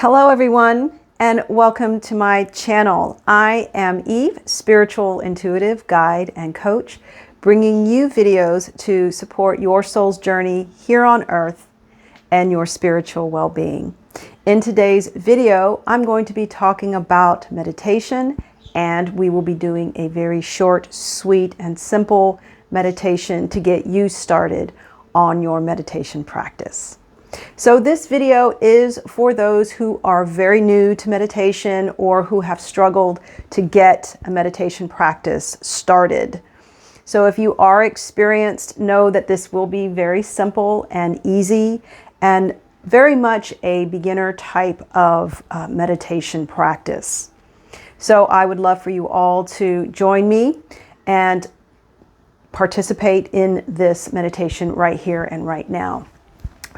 Hello everyone, and welcome to my channel. I am Eve, spiritual intuitive guide and coach, bringing you videos to support your soul's journey here on earth and your spiritual well-being. In today's video, I'm going to be talking about meditation, and we will be doing a very short, sweet, and simple meditation to get you started on your meditation practice. So this video is for those who are very new to meditation or who have struggled to get a meditation practice started. So if you are experienced, know that this will be very simple and easy and very much a beginner type of meditation practice. So I would love for you all to join me and participate in this meditation right here and right now.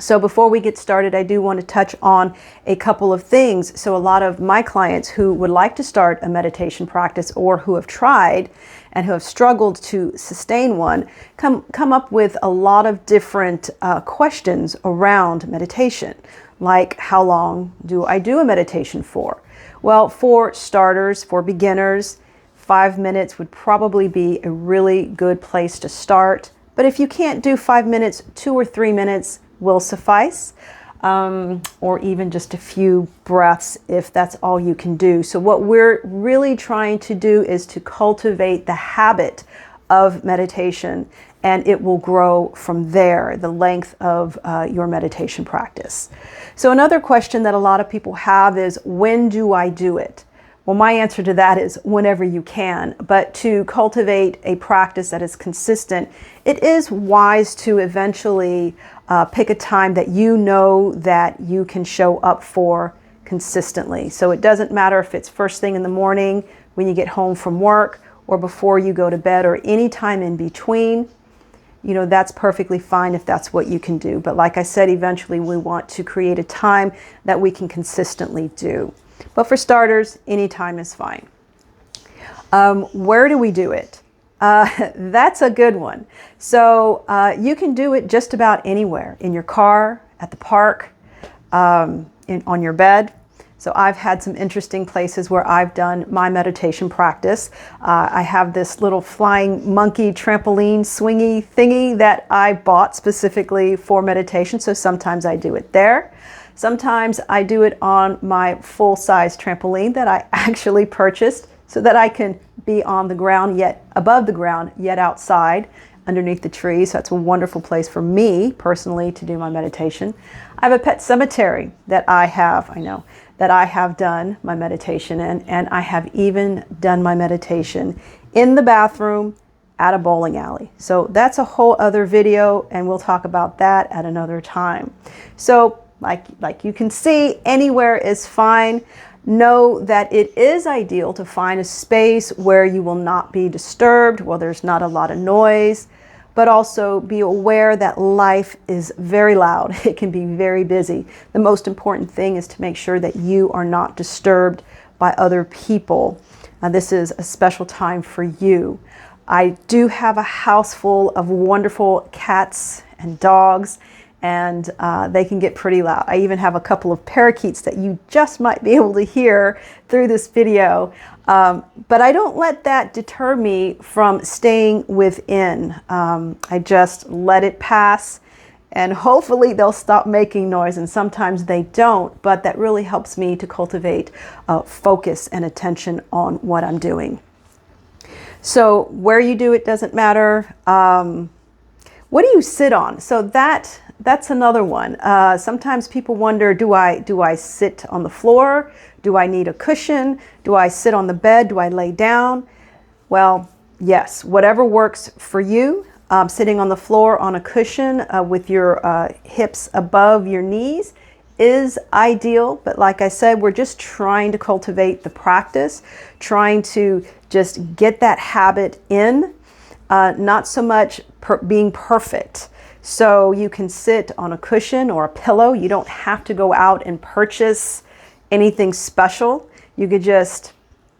So before we get started, I do want to touch on a couple of things. So a lot of my clients who would like to start a meditation practice or who have tried and who have struggled to sustain one come up with a lot of different questions around meditation, like how long do I do a meditation for? Well, for starters, for beginners, 5 minutes would probably be a really good place to start. But if you can't do 5 minutes, 2 or 3 minutes will suffice, or even just a few breaths if that's all you can do. So what we're really trying to do is to cultivate the habit of meditation, and it will grow from there, the length of your meditation practice. So another question that a lot of people have is, when do I do it? Well, my answer to that is whenever you can. But to cultivate a practice that is consistent, it is wise to eventually pick a time that you know that you can show up for consistently. So it doesn't matter if it's first thing in the morning, when you get home from work, or before you go to bed, or any time in between. You know, that's perfectly fine if that's what you can do. But like I said, eventually we want to create a time that we can consistently do. But for starters, any time is fine. Where do we do it? That's a good one. So you can do it just about anywhere, in your car, at the park, on your bed. So I've had some interesting places where I've done my meditation practice. I have this little flying monkey trampoline swingy thingy that I bought specifically for meditation. So sometimes I do it there. Sometimes I do it on my full-size trampoline that I actually purchased so that I can be on the ground, yet above the ground, yet outside underneath the trees. So that's a wonderful place for me personally to do my meditation. I have a pet cemetery that I have done my meditation in, and I have even done my meditation in the bathroom at a bowling alley. So that's a whole other video, and we'll talk about that at another time. So like you can see, anywhere is fine. Know that it is ideal to find a space where you will not be disturbed, where there's not a lot of noise, but also be aware that life is very loud. It can be very busy. The most important thing is to make sure that you are not disturbed by other people. This is a special time for you. I do have a house full of wonderful cats and dogs, and they can get pretty loud. I even have a couple of parakeets that you just might be able to hear through this video. But I don't let that deter me from staying within. I just let it pass, and hopefully they'll stop making noise, and sometimes they don't, but that really helps me to cultivate focus and attention on what I'm doing. So where you do it doesn't matter. What do you sit on? So that's another one. Sometimes people wonder, do I sit on the floor? Do I need a cushion? Do I sit on the bed? Do I lay down? Well, yes, whatever works for you. Sitting on the floor on a cushion with your hips above your knees is ideal. But like I said, we're just trying to cultivate the practice, trying to just get that habit in, not so much being perfect. So you can sit on a cushion or a pillow. You don't have to go out and purchase anything special. You could just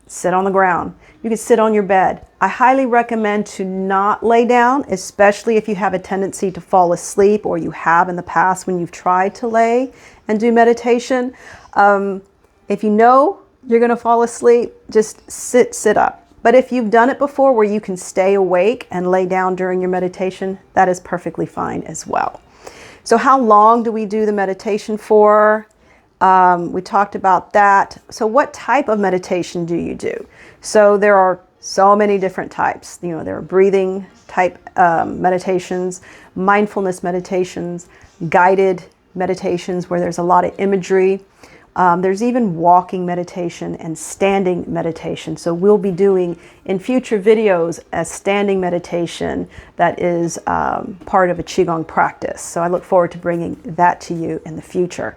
sit on the ground. You can sit on your bed. I highly recommend to not lay down, especially if you have a tendency to fall asleep, or you have in the past when you've tried to lay and do meditation. If you know you're going to fall asleep, just sit up. But if you've done it before where you can stay awake and lay down during your meditation, that is perfectly fine as well. So how long do we do the meditation for? We talked about that. So what type of meditation do you do? So there are so many different types. You know, there are breathing type meditations, mindfulness meditations, guided meditations where there's a lot of imagery. There's even walking meditation and standing meditation. So we'll be doing in future videos a standing meditation that is part of a Qigong practice. So I look forward to bringing that to you in the future.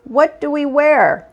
What do we wear?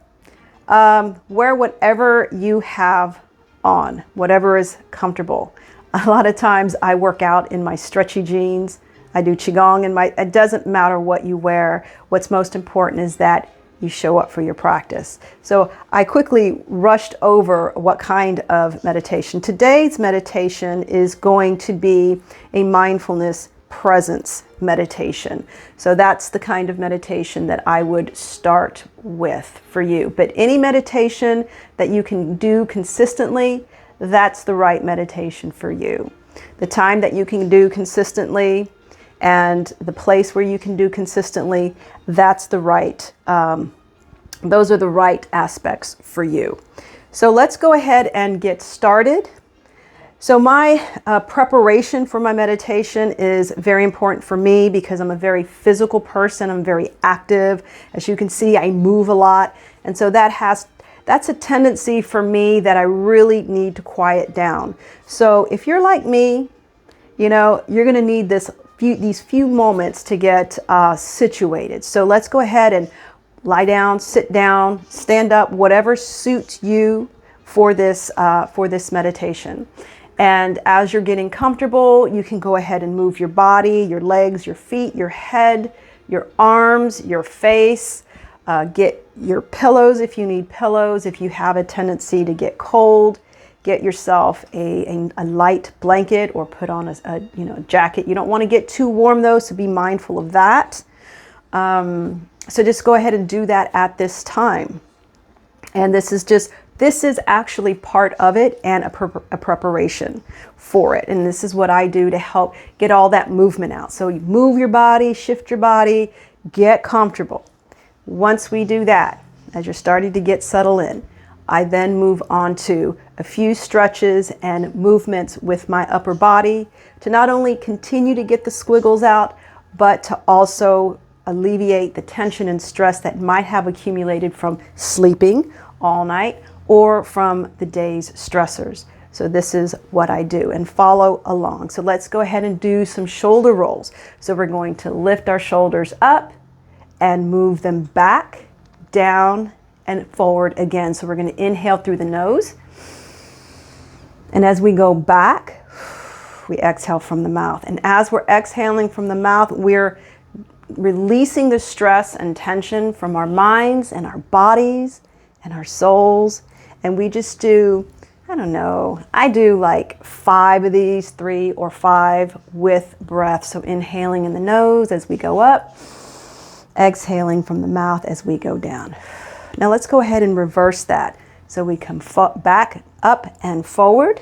Wear whatever you have on, whatever is comfortable. A lot of times I work out in my stretchy jeans. I do Qigong in my, it doesn't matter what you wear. What's most important is that you show up for your practice. So I quickly rushed over what kind of meditation. Today's meditation is going to be a mindfulness presence meditation. So that's the kind of meditation that I would start with for you. But any meditation that you can do consistently, that's the right meditation for you. The time that you can do consistently and the place where you can do consistently, that's the right, those are the right aspects for you. So let's go ahead and get started. So my preparation for my meditation is very important for me because I'm a very physical person. I'm very active. As you can see, I move a lot. And so that's a tendency for me that I really need to quiet down. So if you're like me, you know, you're going to need these few moments to get situated. So let's go ahead and lie down, sit down, stand up, whatever suits you for this meditation. And as you're getting comfortable, you can go ahead and move your body, your legs, your feet, your head, your arms, your face. Get your pillows if you need pillows. If you have a tendency to get cold, get yourself a light blanket or put on a jacket. You don't want to get too warm though, so be mindful of that. So just go ahead and do that at this time. And this is actually part of it and a preparation for it. And this is what I do to help get all that movement out. So you move your body, shift your body, get comfortable. Once we do that, as you're starting to get settled in, I then move on to a few stretches and movements with my upper body to not only continue to get the squiggles out, but to also alleviate the tension and stress that might have accumulated from sleeping all night or from the day's stressors. So this is what I do, and follow along. So let's go ahead and do some shoulder rolls. So we're going to lift our shoulders up and move them back, down, and forward again. So we're going to inhale through the nose. And as we go back, we exhale from the mouth. And as we're exhaling from the mouth, we're releasing the stress and tension from our minds and our bodies and our souls. And we just do, I don't know, I do like 5 of these, 3 or 5 with breath. So inhaling in the nose as we go up, exhaling from the mouth as we go down. Now let's go ahead and reverse that. So we come back, up and forward.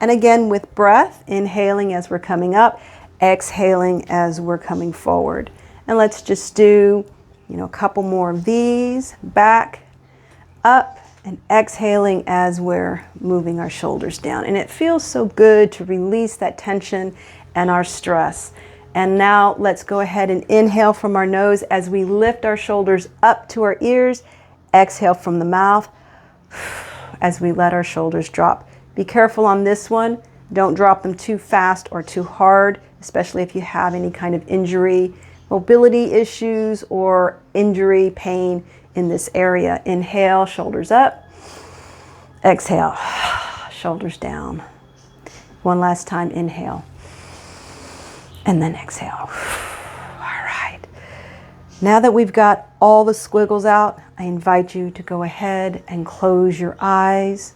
And again with breath, inhaling as we're coming up, exhaling as we're coming forward. And let's just do, a couple more of these, back, up, and exhaling as we're moving our shoulders down. And it feels so good to release that tension and our stress. And now let's go ahead and inhale from our nose as we lift our shoulders up to our ears, exhale from the mouth as we let our shoulders drop. Be careful on this one. Don't drop them too fast or too hard, especially if you have any kind of injury, mobility issues, or injury, pain in this area. Inhale, shoulders up. Exhale, shoulders down. One last time, inhale. And then exhale. All right. Now that we've got all the squiggles out, I invite you to go ahead and close your eyes.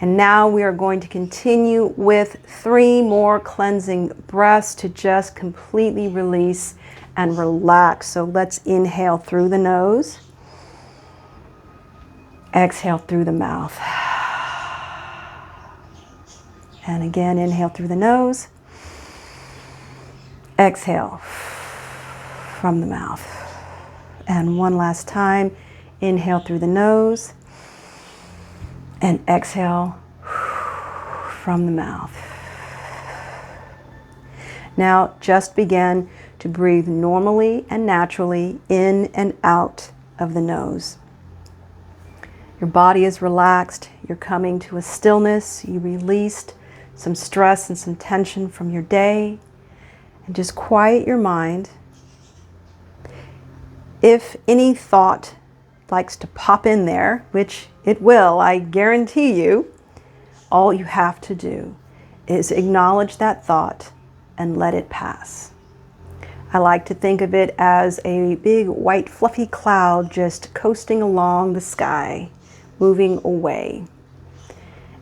And now we are going to continue with 3 more cleansing breaths to just completely release and relax. So let's inhale through the nose. Exhale through the mouth. And again, inhale through the nose. Exhale from the mouth. And one last time, inhale through the nose and exhale from the mouth. Now just begin to breathe normally and naturally in and out of the nose. Your body is relaxed. You're coming to a stillness. You released some stress and some tension from your day. And just quiet your mind. If any thought likes to pop in there, which it will, I guarantee you, all you have to do is acknowledge that thought and let it pass. I like to think of it as a big white fluffy cloud just coasting along the sky, moving away.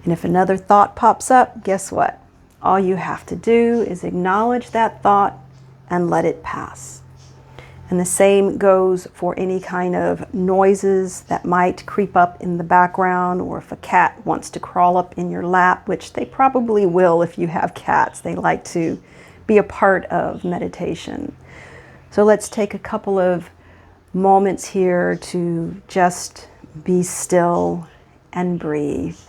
And if another thought pops up, guess what? All you have to do is acknowledge that thought and let it pass. And the same goes for any kind of noises that might creep up in the background, or if a cat wants to crawl up in your lap, which they probably will if you have cats. They like to be a part of meditation. So let's take a couple of moments here to just be still and breathe.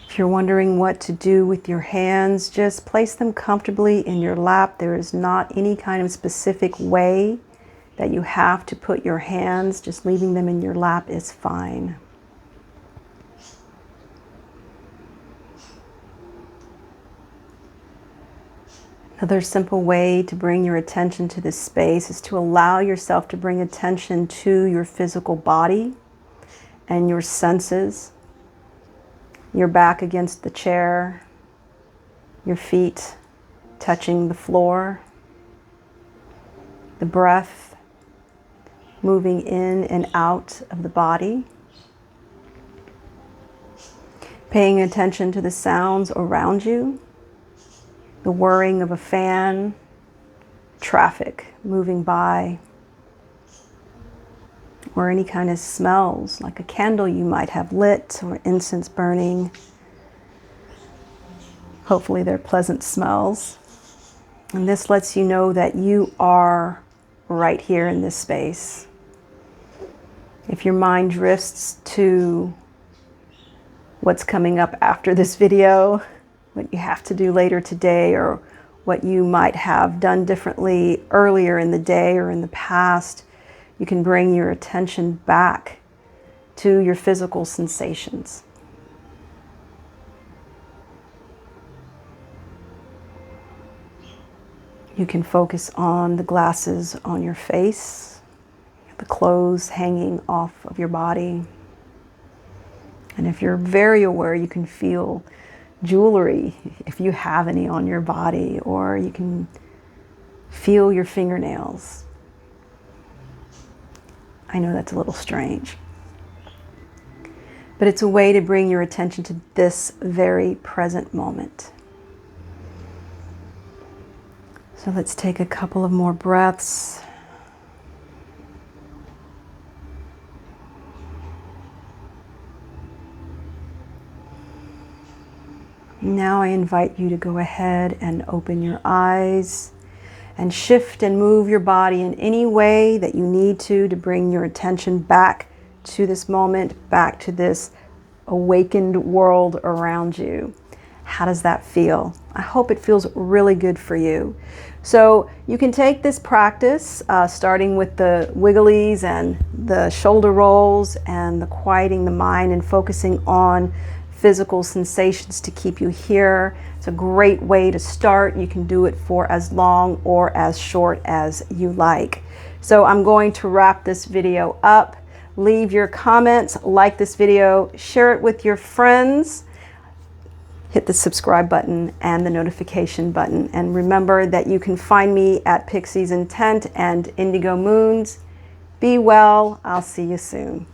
If you're wondering what to do with your hands, just place them comfortably in your lap. There is not any kind of specific way that you have to put your hands. Just leaving them in your lap is fine. Another simple way to bring your attention to this space is to allow yourself to bring attention to your physical body and your senses. Your back against the chair, your feet touching the floor, the breath moving in and out of the body, paying attention to the sounds around you, the whirring of a fan, traffic moving by, or any kind of smells, like a candle you might have lit or incense burning. Hopefully they're pleasant smells. And this lets you know that you are right here in this space. If your mind drifts to what's coming up after this video, what you have to do later today, or what you might have done differently earlier in the day or in the past, you can bring your attention back to your physical sensations. You can focus on the glasses on your face, the clothes hanging off of your body. And if you're very aware, you can feel jewelry, if you have any on your body, or you can feel your fingernails. I know that's a little strange, but it's a way to bring your attention to this very present moment. So let's take a couple of more breaths. Now I invite you to go ahead and open your eyes and shift and move your body in any way that you need to bring your attention back to this moment, back to this awakened world around you. How does that feel? I hope it feels really good for you. So you can take this practice, starting with the wigglies and the shoulder rolls and the quieting the mind and focusing on physical sensations to keep you here. It's a great way to start. You can do it for as long or as short as you like. So I'm going to wrap this video up. Leave your comments, like this video, share it with your friends, hit the subscribe button and the notification button. And remember that you can find me at Pixie's Intent and Indigo Moons. Be well. I'll see you soon.